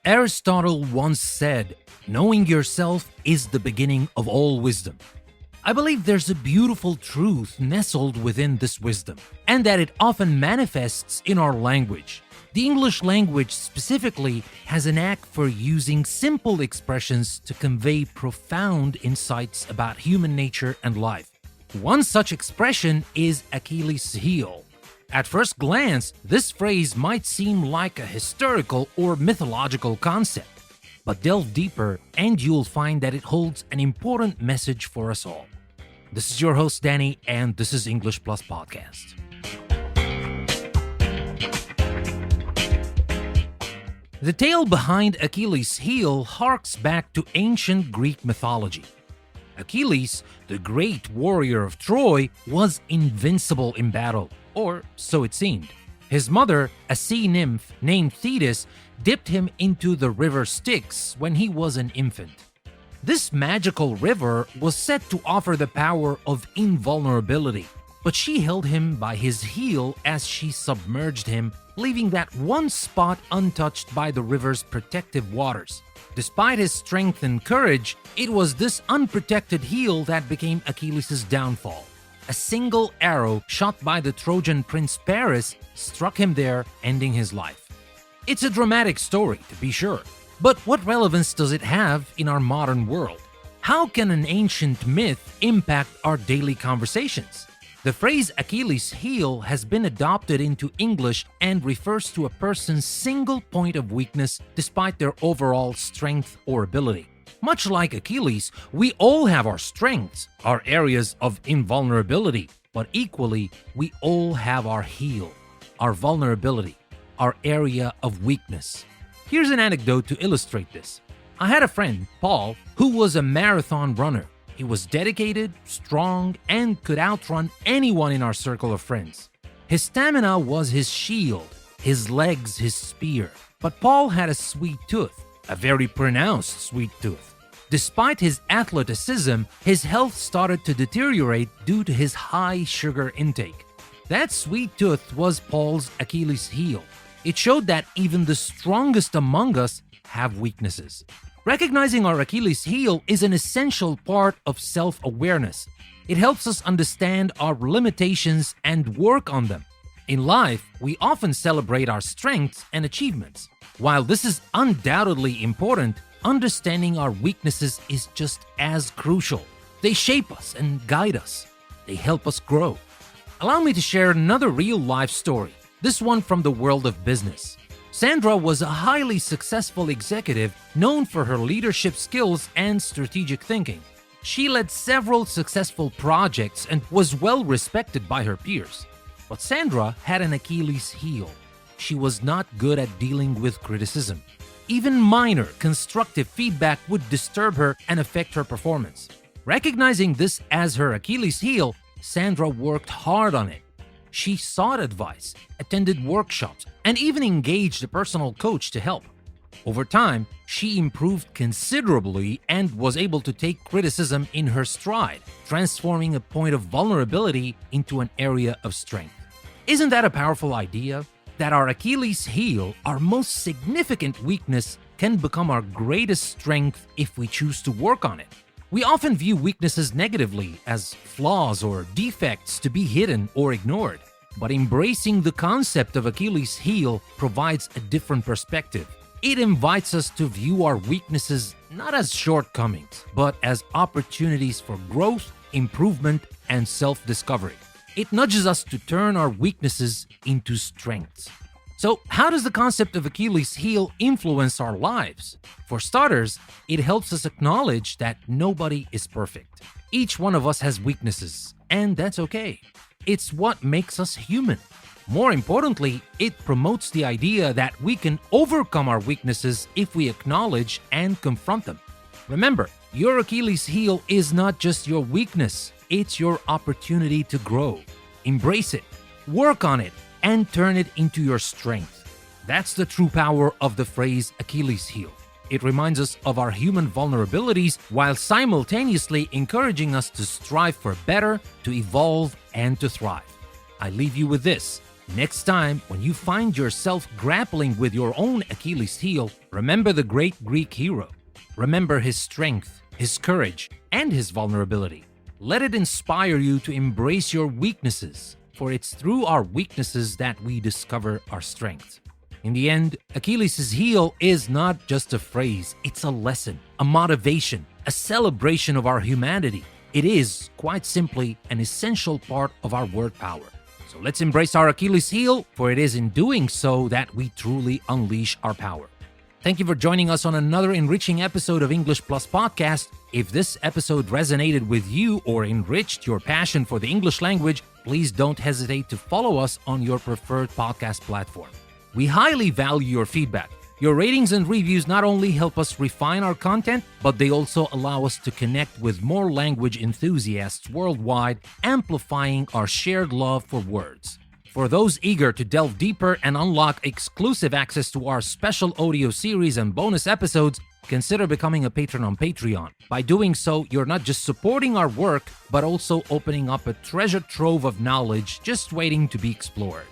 Aristotle once said, "Knowing yourself is the beginning of all wisdom." I believe there's a beautiful truth nestled within this wisdom, and that it often manifests in our language. The English language specifically has a knack for using simple expressions to convey profound insights about human nature and life. One such expression is Achilles' heel. At first glance, this phrase might seem like a historical or mythological concept, but delve deeper and you'll find that it holds an important message for us all. This is your host Danny, and this is English Plus Podcast. The tale behind Achilles' heel harks back to ancient Greek mythology. Achilles, the great warrior of Troy, was invincible in battle, or so it seemed. His mother, a sea nymph named Thetis, dipped him into the river Styx when he was an infant. This magical river was said to offer the power of invulnerability, but she held him by his heel as she submerged him, leaving that one spot untouched by the river's protective waters. Despite his strength and courage, it was this unprotected heel that became Achilles' downfall. A single arrow shot by the Trojan prince Paris struck him there, ending his life. It's a dramatic story, to be sure, but what relevance does it have in our modern world? How can an ancient myth impact our daily conversations? The phrase Achilles' heel has been adopted into English and refers to a person's single point of weakness despite their overall strength or ability. Much like Achilles, we all have our strengths, our areas of invulnerability, but equally, we all have our heel, our vulnerability, our area of weakness. Here's an anecdote to illustrate this. I had a friend, Paul, who was a marathon runner. He was dedicated, strong, and could outrun anyone in our circle of friends. His stamina was his shield, his legs his spear. But Paul had a sweet tooth, a very pronounced sweet tooth. Despite his athleticism, his health started to deteriorate due to his high sugar intake. That sweet tooth was Paul's Achilles' heel. It showed that even the strongest among us have weaknesses. Recognizing our Achilles' heel is an essential part of self-awareness. It helps us understand our limitations and work on them. In life, we often celebrate our strengths and achievements. While this is undoubtedly important, understanding our weaknesses is just as crucial. They shape us and guide us. They help us grow. Allow me to share another real-life story, this one from the world of business. Sandra was a highly successful executive known for her leadership skills and strategic thinking. She led several successful projects and was well respected by her peers. But Sandra had an Achilles' heel. She was not good at dealing with criticism. Even minor constructive feedback would disturb her and affect her performance. Recognizing this as her Achilles' heel, Sandra worked hard on it. She sought advice, attended workshops, and even engaged a personal coach to help. Over time, she improved considerably and was able to take criticism in her stride, transforming a point of vulnerability into an area of strength. Isn't that a powerful idea? That our Achilles' heel, our most significant weakness, can become our greatest strength if we choose to work on it. We often view weaknesses negatively as flaws or defects to be hidden or ignored. But embracing the concept of Achilles' heel provides a different perspective. It invites us to view our weaknesses not as shortcomings, but as opportunities for growth, improvement, and self-discovery. It nudges us to turn our weaknesses into strengths. So, how does the concept of Achilles' heel influence our lives? For starters, it helps us acknowledge that nobody is perfect. Each one of us has weaknesses, and that's okay. It's what makes us human. More importantly, it promotes the idea that we can overcome our weaknesses if we acknowledge and confront them. Remember, your Achilles' heel is not just your weakness, it's your opportunity to grow. Embrace it, work on it, and turn it into your strength. That's the true power of the phrase Achilles' heel. It reminds us of our human vulnerabilities while simultaneously encouraging us to strive for better, to evolve, and to thrive. I leave you with this. Next time, when you find yourself grappling with your own Achilles heel, remember the great Greek hero. Remember his strength, his courage, and his vulnerability. Let it inspire you to embrace your weaknesses, for it's through our weaknesses that we discover our strength. In the end, Achilles' heel is not just a phrase, it's a lesson, a motivation, a celebration of our humanity. It is, quite simply, an essential part of our word power. So let's embrace our Achilles heel, for it is in doing so that we truly unleash our power. Thank you for joining us on another enriching episode of English Plus Podcast. If this episode resonated with you or enriched your passion for the English language, please don't hesitate to follow us on your preferred podcast platform. We highly value your feedback. Your ratings and reviews not only help us refine our content, but they also allow us to connect with more language enthusiasts worldwide, amplifying our shared love for words. For those eager to delve deeper and unlock exclusive access to our special audio series and bonus episodes, consider becoming a patron on Patreon. By doing so, you're not just supporting our work, but also opening up a treasure trove of knowledge just waiting to be explored.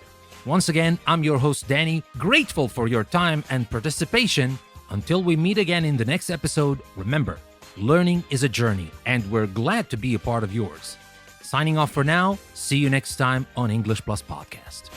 Once again, I'm your host, Danny, grateful for your time and participation. Until we meet again in the next episode, remember, learning is a journey, and we're glad to be a part of yours. Signing off for now, see you next time on English Plus Podcast.